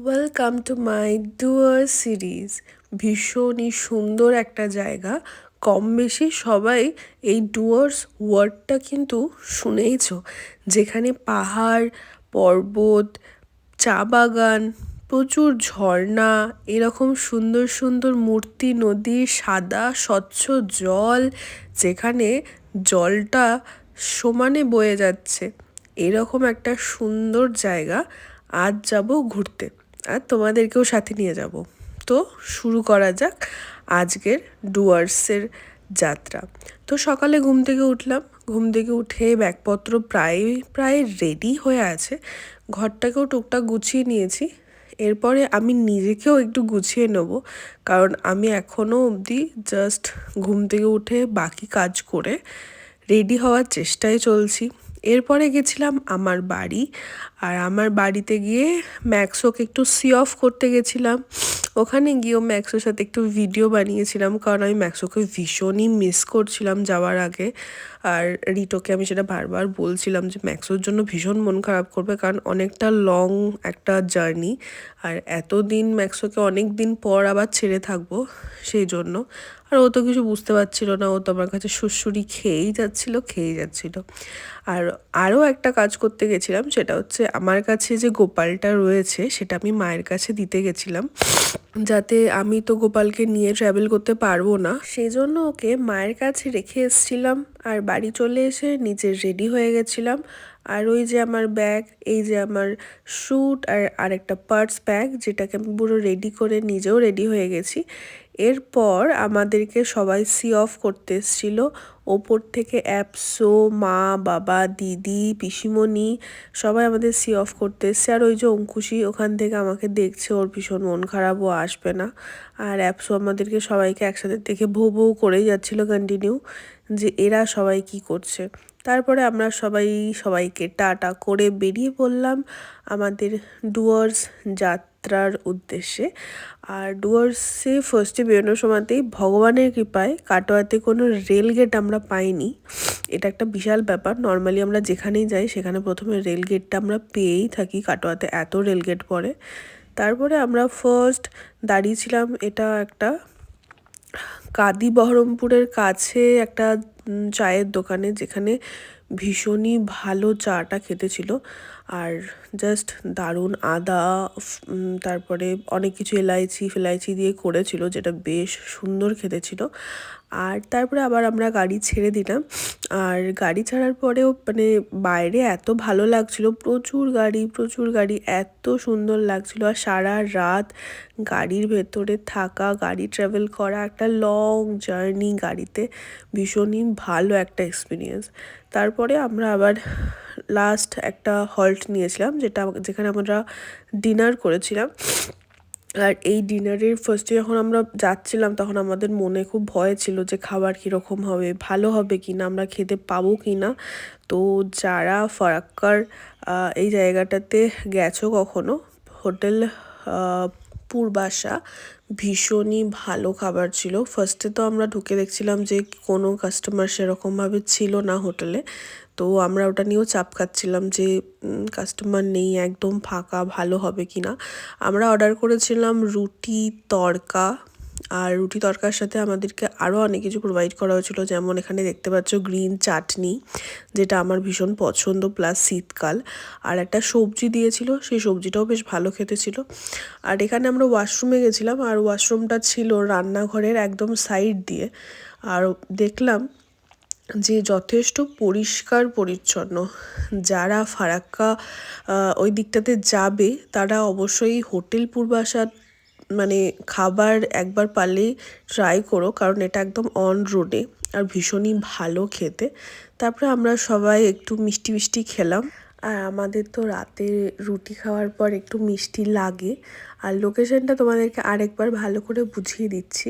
Welcome to my Dooars series. ভীষণই সুন্দর একটা জায়গা। কম বেশি সবাই এই ডুয়ার্স ওয়ার্ডটা কিন্তু শুনেইছো, যেখানে পাহাড়, পর্বত, চা বাগান, প্রচুর ঝর্ণা, এরকম সুন্দর সুন্দর মূর্তি, নদী, সাদা স্বচ্ছ জল, যেখানে জলটা সমানে বয়ে যাচ্ছে। এরকম একটা সুন্দর জায়গা আজ যাব ঘুরতে, আর তোমাদেরকেও সাথে নিয়ে যাব। তো শুরু করা যাক আজকের ডুয়ার্সের যাত্রা। তো সকালে ঘুম থেকে উঠলাম, ঘুম থেকে উঠে ব্যাগপত্র প্রায় প্রায় রেডি হয়ে আছে, ঘরটাকেও টুকটাক গুছিয়ে নিয়েছি। এরপরে আমি নিজেকেও একটু গুছিয়ে নেব, কারণ আমি এখনও অবধি জাস্ট ঘুম থেকে উঠে বাকি কাজ করে রেডি হওয়ার চেষ্টায় চলছি। এরপরে গেছিলাম আমার বাড়ি, আর আমার বাড়িতে গিয়ে ম্যাক্সোকে একটু সি অফ করতে গেছিলাম। ওখানে গিয়েও ম্যাক্সোর সাথে একটু ভিডিও বানিয়েছিলাম, কারণ আমি ম্যাক্সোকে ভীষণই মিস করছিলাম যাওয়ার আগে। আর রিটোকে আমি সেটা বারবার বলছিলাম যে ম্যাক্সোর জন্য ভীষণ মন খারাপ করবে, কারণ অনেকটা লং একটা জার্নি, আর এতদিন ম্যাক্সোকে অনেক দিন পর আবার ছেড়ে থাকবো সেই জন্য। আর ও তো কিছু বুঝতে পারছিল না, ও তো আমার কাছে সুড়সুড়ি খেয়েই যাচ্ছিল। আর আরও একটা কাজ করতে গেছিলাম, সেটা হচ্ছে আমার কাছে যে গোপালটা রয়েছে সেটা আমি মায়ের কাছে দিতে গেছিলাম, যাতে আমি তো গোপালকে নিয়ে ট্রাভেল করতে পারবো না, সেই জন্য ওকে মায়ের কাছে রেখে এসেছিলাম। আর বাড়ি চলে এসে নিচে রেডি হয়ে গেছিলাম। আর ওই যে আমার ব্যাগ, এই যে আমার স্যুট, আর আরেকটা পার্স ব্যাগ, যেটাকে আমি পুরো রেডি করে নিজেও রেডি হয়ে গেছি। এরপর আমাদেরকে সবাই সি অফ করতে এসেছিলো। ওপর থেকে অ্যাপসো, মা, বাবা, দিদি, পিসিমণি সবাই আমাদের সি অফ করতে এসছে। আর ওই যে অঙ্কুশি ওখান থেকে আমাকে দেখছে, ওর ভীষণ মন খারাপ, ও আসবে না। আর অ্যাপসো আমাদেরকে সবাইকে একসাথে দেখে ভৌ ভৌ করেই যাচ্ছিলো কন্টিনিউ, যে এরা সবাই কি করছে। তারপরে আমরা সবাইকে টাটা করে বেরিয়ে পড়লাম আমাদের ডুয়ার্স যাত্রার উদ্দেশ্যে। আর ডুয়ার্সে ফার্স্টে বেরোনোর সময়তেই ভগবানের কৃপায় কাটোয়াতে কোনো রেলগেট আমরা পাইনি। এটা একটা বিশাল ব্যাপার। নর্মালি আমরা যেখানেই যাই সেখানে প্রথমে রেলগেটটা আমরা পেয়েই থাকি, কাটোয়াতে এত রেলগেট পড়ে। তারপরে আমরা ফার্স্ট দাঁড়িয়েছিলাম, এটা একটা কাদি বহরমপুরের কাছে একটা চায়ের দোকানে, যেখানে ভীষণই ভালো চাটা খেতে ছিল। আর জাস্ট দারুণ আদা, তারপরে অনেক কিছু এলাইচি ফেলাইচি দিয়ে করেছিল, যেটা বেশ সুন্দর খেতে ছিল। আর তারপরে আবার আমরা গাড়ি ছেড়ে দিলাম। আর গাড়ি ছাড়ার পরেও মানে বাইরে এত ভালো লাগছিল, প্রচুর গাড়ি, এত সুন্দর লাগছিল। আর সারা রাত গাড়ির ভেতরে থাকা, গাড়ি ট্রাভেল করা, একটা লং জার্নি গাড়িতে, ভীষণই ভালো একটা এক্সপিরিয়েন্স। তারপরে আমরা আবার লাস্ট একটা হল্ট নিয়েছিলাম, যেখানে আমরা ডিনার করেছিলাম। আর এই ডিনারের ফার্স্টে যখন আমরা যাচ্ছিলাম, তখন আমাদের মনে খুব ভয় ছিল যে খাবার কীরকম হবে, ভালো হবে কি না, আমরা খেতে পাবো কি না। তো যারা ফারাক্কার এই জায়গাটাতে গেছো কখনো, হোটেল পূর্বাশা ভীষণই ভালো খাবার ছিল। ফার্স্টে তো আমরা ঢুকে দেখছিলাম যে কোনো কাস্টমার সেরকমভাবে ছিল না হোটেলে, তো আমরা ওটা নিয়েও চাপ খাচ্ছিলাম যে কাস্টমার নেই, একদম ফাঁকা, ভালো হবে কি না। আমরা অর্ডার করেছিলাম রুটি তড়কা, আর রুটি তড়কার সাথে আমাদেরকে আরও অনেক কিছু প্রোভাইড করা হয়েছিলো, যেমন এখানে দেখতে পাচ্ছ গ্রিন চাটনি, যেটা আমার ভীষণ পছন্দ, প্লাস শীতকাল। আর একটা সবজি দিয়েছিল, সেই সবজিটাও বেশ ভালো খেতে ছিল। আর এখানে আমরা ওয়াশরুমে গেছিলাম, আর ওয়াশরুমটা ছিল রান্নাঘরের একদম সাইড দিয়ে। আর দেখলাম যে যথেষ্ট পরিষ্কার পরিচ্ছন্ন। যারা ফারাক্কা ওই দিকটাতে যাবে তারা অবশ্যই হোটেল পূর্বাশা মানে খাবার একবার পারলেই ট্রাই করো, কারণ এটা একদম অন রোডে, আর ভীষণই ভালো খেতে। তারপরে আমরা সবাই একটু মিষ্টি মিষ্টি খেলাম। আর আমাদের তো রাতে রুটি খাওয়ার পর একটু মিষ্টি লাগে। আর লোকেশনটা তোমাদেরকে আরেকবার ভালো করে বুঝিয়ে দিচ্ছি,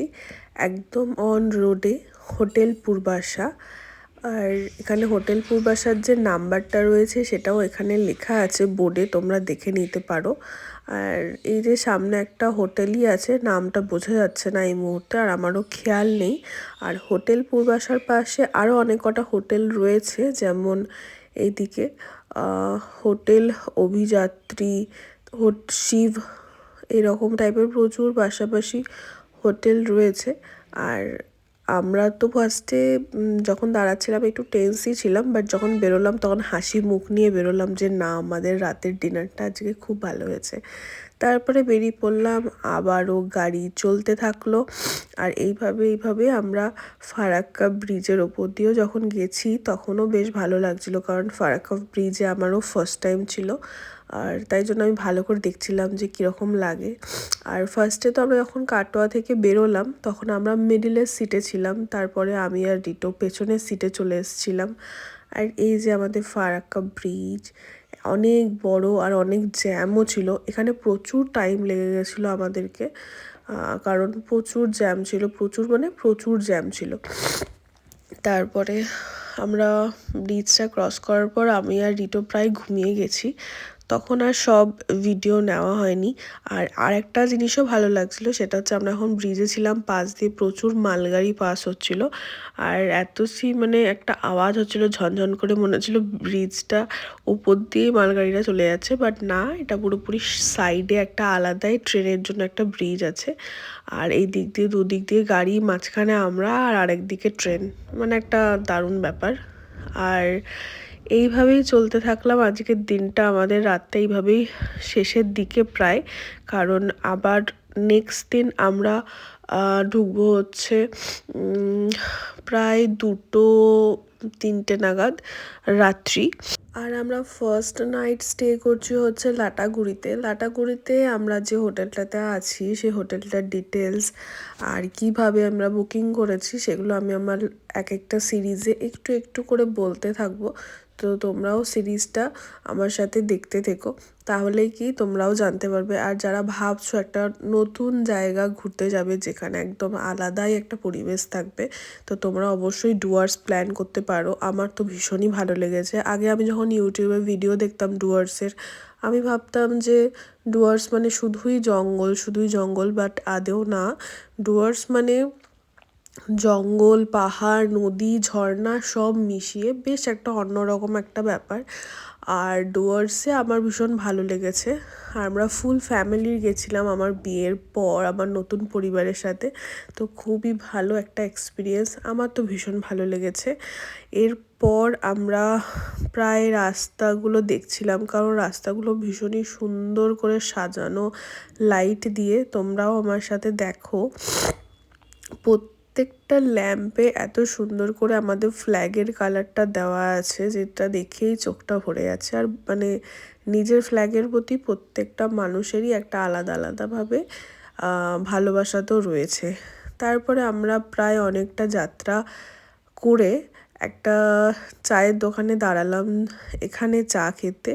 একদম অন রোডে হোটেল পূর্বাশা। আর এখানে হোটেল পূর্বাশার যে নাম্বারটা রয়েছে সেটাও এখানে লেখা আছে বোর্ডে, তোমরা দেখে নিতে পারো। আর এই যে সামনে একটা হোটেলই আছে, নামটা বোঝা যাচ্ছে না এই মুহূর্তে, আর আমারও খেয়াল নেই। আর হোটেল পূর্বাশার পাশে আরও অনেক কটা হোটেল রয়েছে, যেমন এইদিকে হোটেল অভিযাত্রী, শিব এরকম টাইপের প্রচুর পাশাপাশি হোটেল রয়েছে। আর আমরা তো ফার্স্টে যখন দাঁড়াচ্ছিলাম একটু টেন্সই ছিলাম, বাট যখন বেরোলাম তখন হাসি মুখ নিয়ে বেরোলাম যে না, আমাদের রাতের ডিনারটা আজকে খুব ভালো হয়েছে। তারপরে বেরিয়ে পড়লাম, আবারও গাড়ি চলতে থাকলো। আর এইভাবে আমরা ফারাক্কা ব্রিজের ওপর দিয়েও যখন গেছি তখনও বেশ ভালো লাগছিলো, কারণ ফারাক্কা ব্রিজে আমারও ফার্স্ট টাইম ছিল। আর তাই জন্য আমি ভালো করে দেখছিলাম যে কীরকম লাগে। আর ফার্স্টে তো আমরা যখন কাটোয়া থেকে বেরোলাম তখন আমরা মিডিলের সিটে ছিলাম, তারপরে আমি আর রিটো পেছনের সিটে চলে এসেছিলাম। আর এই যে আমাদের ফারাক্কা ব্রিজ, অনেক বড় আর অনেক জ্যামও ছিল এখানে, প্রচুর টাইম লেগে গেছিলো আমাদেরকে, কারণ প্রচুর জ্যাম ছিল, প্রচুর জ্যাম ছিল। তারপরে আমরা ব্রিজটা ক্রস করার পর আমি আর রিটো প্রায় ঘুমিয়ে গেছি, তখন আর সব ভিডিও নেওয়া হয়নি। আর একটা জিনিসও ভালো লাগছিল, সেটা হচ্ছে আমরা এখন ব্রিজে ছিলাম, পাশ দিয়ে প্রচুর মালগাড়ি পাস হচ্ছিল। আর একটা আওয়াজ হচ্ছিল ঝনঝন করে, মনে হচ্ছিল ব্রিজটা উপর দিয়ে মালগাড়িটা চলে যাচ্ছে, বাট না, এটা পুরোপুরি সাইডে একটা আলাদাই ট্রেনের জন্য একটা ব্রিজ আছে। আর এই দিক দিয়ে দুদিক দিয়ে গাড়ি, মাঝখানে আমরা, আর আরেক দিকে ট্রেন, একটা দারুণ ব্যাপার। আর এইভাবেই চলতে থাকলাম আজকের দিনটা আমাদের। রাতটা এইভাবেই শেষের দিকে প্রায়, কারণ আবার নেক্সট দিন আমরা ঢুকবো হচ্ছে প্রায় 2-3টে নাগাদ রাত্রি। আর আমরা ফার্স্ট নাইট স্টে করছি হচ্ছে লাটাগুড়িতে আমরা যে হোটেলটাতে আছি সেই হোটেলটার ডিটেলস আর কিভাবে আমরা বুকিং করেছি সেগুলো আমি আমার এক একটা সিরিজে একটু একটু করে বলতে থাকবো। তো তোমরাও সিরিজটা আমার সাথে দেখতে থেকো, তাহলেই কি তোমরাও জানতে পারবে। আর যারা ভাবছো একটা নতুন জায়গা ঘুরতে যাবে যেখানে একদম আলাদাই একটা পরিবেশ থাকবে, তো তোমরা অবশ্যই ডুয়ার্স প্ল্যান করতে পারো। আমার তো ভীষণই ভালো লেগেছে। আগে আমি যখন ইউটিউবে ভিডিও দেখতাম ডুয়ার্সের, আমি ভাবতাম যে ডুয়ার্স শুধুই জঙ্গল, বাট আদেও না। ডুয়ার্স জঙ্গল, পাহাড়, নদী, ঝর্ণা সব মিশিয়ে বেশ একটা অন্যরকম একটা ব্যাপার। আর ডুয়ার্সে আমার ভীষণ ভালো লেগেছে। আর আমরা ফুল ফ্যামিলির গেছিলাম আমার বিয়ের পর আমার নতুন পরিবারের সাথে, তো খুবই ভালো একটা এক্সপিরিয়েন্স, আমার তো ভীষণ ভালো লেগেছে। এরপর আমরা প্রায় রাস্তাগুলো দেখছিলাম, কারণ রাস্তাগুলো ভীষণই সুন্দর করে সাজানো লাইট দিয়ে। তোমরাও আমার সাথে দেখো, প্রত্যেকটা ল্যাম্পে এত সুন্দর করে আমাদের ফ্ল্যাগের কালারটা দেওয়া আছে, যেটা দেখেই চোখটা ভরে যাচ্ছে। আর নিজের ফ্ল্যাগের প্রতি প্রত্যেকটা মানুষেরই একটা আলাদাভাবে ভালোবাসা তো রয়েছে। তারপরে আমরা প্রায় অনেকটা যাত্রা করে একটা চায়ের দোকানে দাঁড়ালাম এখানে চা খেতে।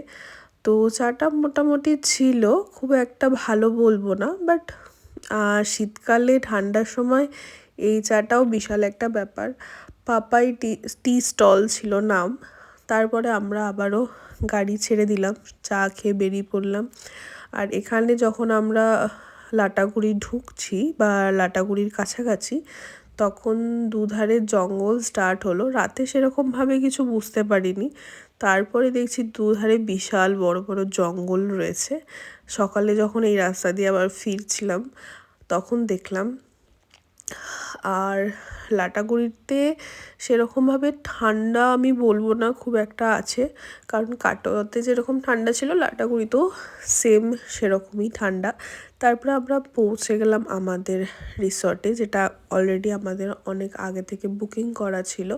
তো চাটা মোটামুটি ছিল, খুব একটা ভালো বলবো না, বাট শীতকালে ঠান্ডার সময় এই চাটাও বিশাল একটা ব্যাপার। পাপাই টি স্টল ছিল নাম। তারপরে আমরা আবারও গাড়ি ছেড়ে দিলাম, চা খেয়ে বেরিয়ে পড়লাম। আর এখানে যখন আমরা লাটাগুড়ি ঢুকছি বা লাটাগুড়ির কাছাকাছি, তখন দুধারে জঙ্গল স্টার্ট হলো। রাতে সেরকমভাবে কিছু বুঝতে পারিনি, তারপরে দেখছি দুধারে বিশাল বড় বড় জঙ্গল রয়েছে। সকালে যখন এই রাস্তা দিয়ে আবার ফিরছিলাম তখন দেখলাম। আর লাটাগুড়িতে সেরকমভাবে ঠান্ডা আমি বলবো না খুব একটা আছে, কারণ কাটোয়াতে যেরকম ঠান্ডা ছিল লাটাগুড়িতেও সেম সেরকমই ঠান্ডা। তারপরে আমরা পৌঁছে গেলাম আমাদের রিসর্টে, যেটা অলরেডি আমাদের অনেক আগে থেকে বুকিং করা ছিল।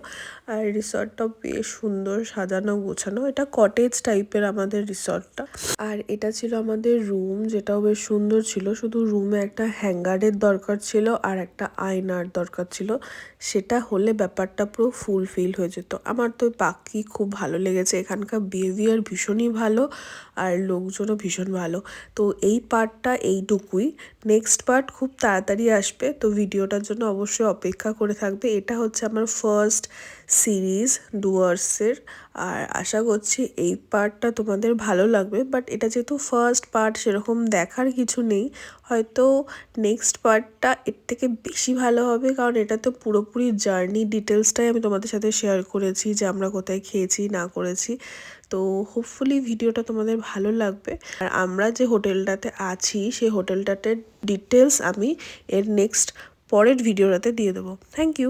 আর রিসর্টটাও বেশ সুন্দর সাজানো গোছানো, এটা কটেজ টাইপের আমাদের রিসর্টটা। আর এটা ছিল আমাদের রুম, যেটাও বেশ সুন্দর ছিল। শুধু রুমে একটা হ্যাঙ্গারের দরকার ছিল আর একটা আয়নার দরকার ছিল, সেটা হলে ব্যাপারটা পুরো ফুলফিল হয়ে যেত। আমার তো বাকি খুব ভালো লেগেছে, এখানকার বিহেভিয়ার ভীষণই ভালো আর লোকজনও ভীষণ ভালো। তো এই পার্টটা এইটুকুই, নেক্সট পার্ট খুব তাড়াতাড়ি আসবে, তো ভিডিওটার জন্য অবশ্যই অপেক্ষা করে থাকবে। এটা হচ্ছে আমার ফার্স্ট সিরিজ ডুয়ার্সের, আর আশা করছি এই পার্টটা তোমাদের ভালো লাগবে। বাট এটা যেহেতু ফার্স্ট পার্ট সেরকম দেখার কিছু নেই, হয়তো নেক্সট পার্টটা এর থেকে বেশি ভালো হবে, কারণ এটা তো পুরোপুরি জার্নি ডিটেলসটাই আমি তোমাদের সাথে শেয়ার করেছি, যে আমরা কোথায় খেয়েছি না করেছি। তো হোপফুলি ভিডিওটা তোমাদের ভালো লাগবে। আর আমরা যে হোটেলটাতে আছি সেই হোটেলটাতে ডিটেলস আমি এর নেক্সট পরের ভিডিওটাতে দিয়ে দেবো। Thank you.